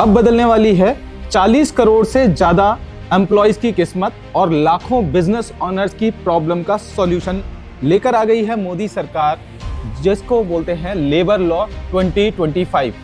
अब बदलने वाली है 40 करोड़ से ज्यादा एम्प्लॉयज की किस्मत और लाखों बिजनेस ओनर्स की प्रॉब्लम का सॉल्यूशन लेकर आ गई है मोदी सरकार, जिसको बोलते हैं लेबर लॉ 2025।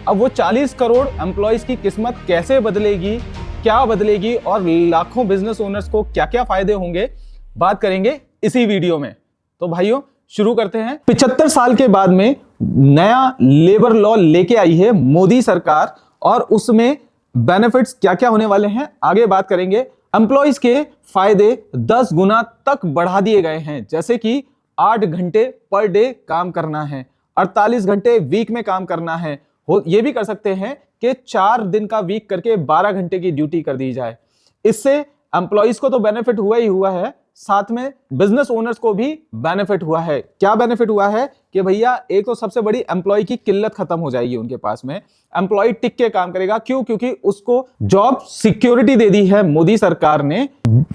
अब वो 40 करोड़ एम्प्लॉयज की किस्मत कैसे बदलेगी, क्या बदलेगी और लाखों बिजनेस ओनर्स को क्या क्या फायदे होंगे, बात करेंगे इसी वीडियो में। तो भाइयों शुरू करते हैं। 75 साल के बाद में नया लेबर लॉ लेके आई है मोदी सरकार और उसमें बेनिफिट्स क्या क्या होने वाले हैं आगे बात करेंगे। एम्प्लॉयज के फायदे 10 गुना तक बढ़ा दिए गए हैं, जैसे कि 8 घंटे पर डे काम करना है, 48 घंटे वीक में काम करना है, ये भी कर सकते हैं कि 4 दिन का वीक करके 12 घंटे की ड्यूटी कर दी जाए। इससे एम्प्लॉयज को तो बेनिफिट हुआ ही हुआ है, साथ में बिजनेस ओनर्स को भी बेनिफिट हुआ है। क्या बेनिफिट हुआ है कि भैया एक तो सबसे बड़ी एम्प्लॉय की किल्लत खत्म हो जाएगी, उनके पास में एम्प्लॉय टिक के काम करेगा। क्यों? क्योंकि उसको जॉब सिक्योरिटी दे दी है मोदी सरकार ने।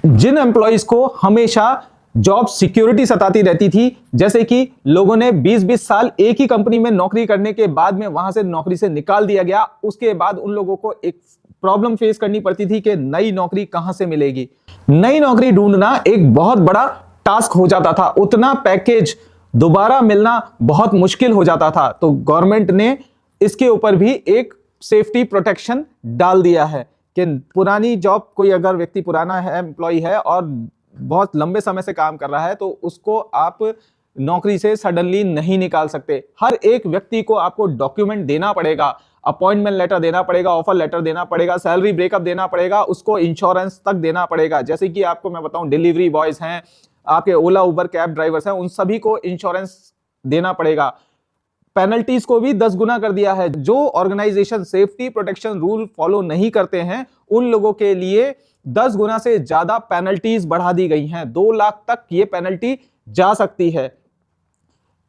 जिन एम्प्लॉयज को हमेशा जॉब सिक्योरिटी सताती रहती थी, जैसे कि लोगों ने 20-20 साल एक ही कंपनी में नौकरी करने के बाद में वहां से नौकरी से निकाल दिया गया, उसके बाद उन लोगों को एक प्रॉब्लम फेस करनी पड़ती थी कि नई नौकरी कहां से मिलेगी। नई नौकरी ढूंढना एक बहुत बड़ा टास्क हो जाता था, उतना पैकेज दोबारा मिलना बहुत मुश्किल हो जाता था। तो गवर्नमेंट ने इसके ऊपर भी एक सेफ्टी प्रोटेक्शन डाल दिया है कि पुरानी जॉब, कोई अगर व्यक्ति पुराना है, एम्प्लॉय है और बहुत लंबे समय से काम कर रहा है, तो उसको आप नौकरी से सडनली नहीं निकाल सकते। हर एक व्यक्ति को आपको डॉक्यूमेंट देना पड़ेगा, अपॉइंटमेंट लेटर देना पड़ेगा, ऑफर लेटर देना पड़ेगा, सैलरी ब्रेकअप देना पड़ेगा, उसको इंश्योरेंस तक देना पड़ेगा। जैसे कि आपको मैं बताऊं, डिलीवरी बॉयज हैं, आपके ओला उबर कैब ड्राइवर्स हैं, उन सभी को इंश्योरेंस देना पड़ेगा। पेनल्टीज को भी 10 गुना कर दिया है। जो organisation safety protection rule follow नहीं करते हैं, उन लोगों के लिए 10 गुना से ज्यादा पेनल्टीज बढ़ा दी गई हैं। 2 लाख तक ये पेनल्टी जा सकती है।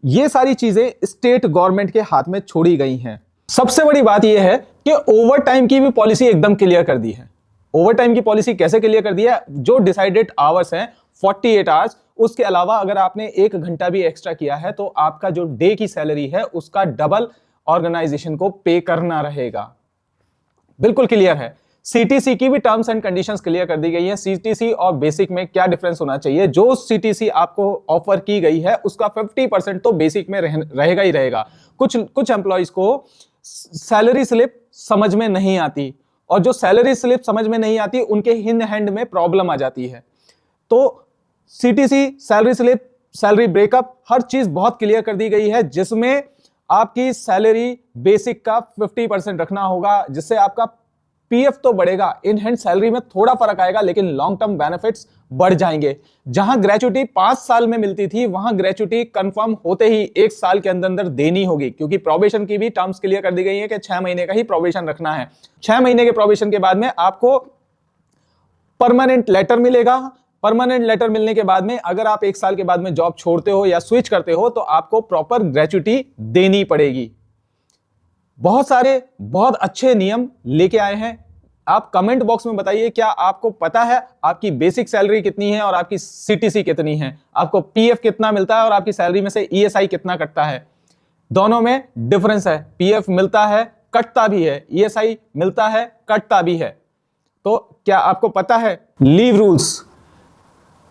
ये सारी चीजें स्टेट गवर्नमेंट के हाथ में छोड़ी गई हैं। सबसे बड़ी बात यह है कि ओवर टाइम की भी पॉलिसी एकदम क्लियर कर दी है। ओवर टाइम की पॉलिसी कैसे क्लियर कर दी है? जो डिसाइडेड आवर्स हैं 48 आवर्स, उसके अलावा अगर आपने 1 घंटा भी एक्स्ट्रा किया है तो आपका जो डे की सैलरी है उसका डबल ऑर्गेनाइजेशन को पे करना रहेगा। बिल्कुल क्लियर है। सीटीसी की भी टर्म्स एंड कंडीशंस क्लियर कर दी गई है। सीटीसी और बेसिक में क्या डिफरेंस होना चाहिए? जो सीटीसी आपको ऑफर की गई है उसका 50% तो बेसिक में रहेगा ही रहेगा। कुछ एम्प्लॉइज को सैलरी स्लिप समझ में नहीं आती, और जो सैलरी स्लिप समझ में नहीं आती उनके इन हैंड में प्रॉब्लम आ जाती है। तो CTC, salary slip, salary breakup, हर चीज बहुत क्लियर कर दी गई है, जिसमें आपकी सैलरी बेसिक का 50% रखना होगा, जिससे आपका पीएफ तो बढ़ेगा, इन हैंड सैलरी में थोड़ा फर्क आएगा, लेकिन लॉन्ग टर्म बेनिफिट्स बढ़ जाएंगे। जहां ग्रेचुटी 5 साल में मिलती थी, वहां ग्रेचुटी कंफर्म होते ही 1 साल के अंदर अंदर देनी होगी, क्योंकि प्रोबेशन की भी टर्म्स क्लियर कर दी गई है कि 6 महीने का ही प्रोबेशन रखना है। 6 महीने के प्रोबेशन के बाद में आपको परमानेंट लेटर मिलेगा। परमानेंट लेटर मिलने के बाद में अगर आप 1 साल के बाद में जॉब छोड़ते हो या स्विच करते हो तो आपको प्रॉपर ग्रेचुटी देनी पड़ेगी। बहुत सारे बहुत अच्छे नियम लेके आए हैं। आप कमेंट बॉक्स में बताइए, क्या आपको पता है आपकी बेसिक सैलरी कितनी है और आपकी सीटीसी कितनी है? आपको पीएफ कितना मिलता है और आपकी सैलरी में से ईएसआई कितना कटता है? दोनों में डिफरेंस है। पीएफ मिलता है, कटता भी है, ईएसआई मिलता है, कटता भी है। तो क्या आपको पता है लीव रूल्स?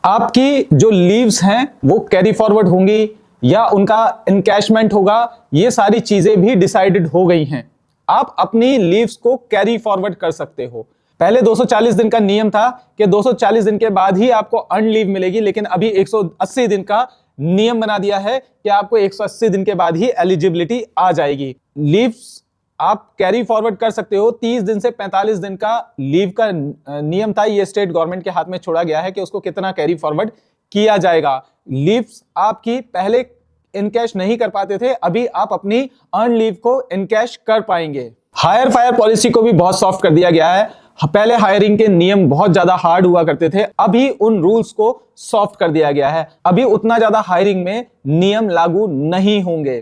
आपकी जो लीव्स हैं वो कैरी फॉरवर्ड होंगी या उनका इनकैशमेंट होगा, ये सारी चीजें भी डिसाइडेड हो गई हैं। आप अपनी लीव्स को कैरी फॉरवर्ड कर सकते हो। पहले 240 दिन का नियम था कि 240 दिन के बाद ही आपको अर्न लीव मिलेगी, लेकिन अभी 180 दिन का नियम बना दिया है कि आपको 180 दिन के बाद ही एलिजिबिलिटी आ जाएगी। लीव्स आप कैरी फॉरवर्ड कर सकते हो। 30 दिन से 45 दिन का लीव का नियम था, ये स्टेट गवर्नमेंट के हाथ में छोड़ा गया है कि उसको कितना कैरी फॉरवर्ड किया जाएगा। लीव्स आपकी पहले इनकैश नहीं कर पाते थे, अभी आप अपनी अर्न लीव को इनकैश कर पाएंगे। हायर फायर पॉलिसी को भी बहुत सॉफ्ट कर दिया गया है। पहले हायरिंग के नियम बहुत ज्यादा हार्ड हुआ करते थे, अभी उन रूल्स को सॉफ्ट कर दिया गया है। अभी उतना ज्यादा हायरिंग में नियम लागू नहीं होंगे,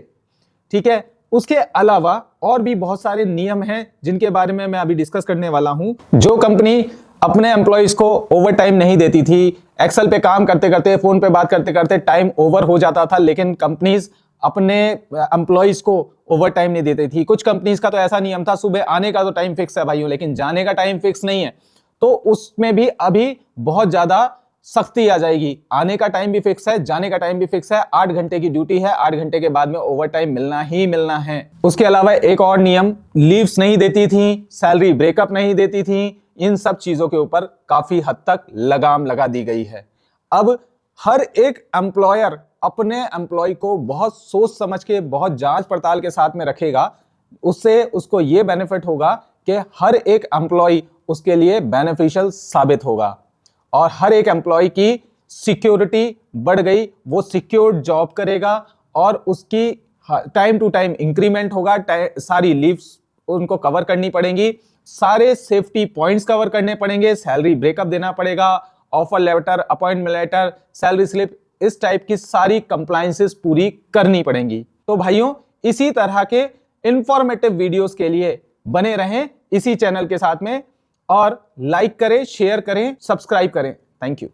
ठीक है। उसके अलावा और भी बहुत सारे नियम हैं जिनके बारे में मैं अभी डिस्कस करने वाला हूं। जो कंपनी अपने एम्प्लॉयज को ओवर टाइम नहीं देती थी, एक्सेल पे काम करते करते, फोन पे बात करते करते टाइम ओवर हो जाता था, लेकिन कंपनीज अपने एम्प्लॉइज को ओवर टाइम नहीं देती थी। कुछ कंपनीज का तो ऐसा नियम था, सुबह आने का तो टाइम फिक्स है भाइयों, लेकिन जाने का टाइम फिक्स नहीं है। तो उसमें भी अभी बहुत ज्यादा सख्ती आ जाएगी। आने का टाइम भी फिक्स है, जाने का टाइम भी फिक्स है। 8 घंटे की ड्यूटी है, 8 घंटे के बाद में ओवर टाइम मिलना ही मिलना है। उसके अलावा एक और नियम, लीव्स नहीं देती थी, सैलरी ब्रेकअप नहीं देती थी। इन सब चीजों के ऊपर काफी हद तक लगाम लगा दी गई है। अब हर एक एम्प्लॉयर अपने एम्प्लॉय को बहुत सोच समझ के, बहुत जांच पड़ताल के साथ में रखेगा। उससे उसको यह बेनिफिट होगा कि हर एक एम्प्लॉय उसके लिए बेनिफिशियल साबित होगा और हर एक एम्प्लॉय की सिक्योरिटी बढ़ गई। वो सिक्योर्ड जॉब करेगा और उसकी टाइम टू टाइम इंक्रीमेंट होगा। सारी लीव्स उनको कवर करनी पड़ेंगी, सारे सेफ्टी पॉइंट्स कवर करने पड़ेंगे, सैलरी ब्रेकअप देना पड़ेगा, offer letter, appointment letter, salary slip, इस टाइप की सारी कंप्लायंसेस पूरी करनी पड़ेंगी। तो भाइयों, इसी तरह के इंफॉर्मेटिव वीडियोस के लिए बने रहें इसी चैनल के साथ में और लाइक करें, शेयर करें, सब्सक्राइब करें। Thank you.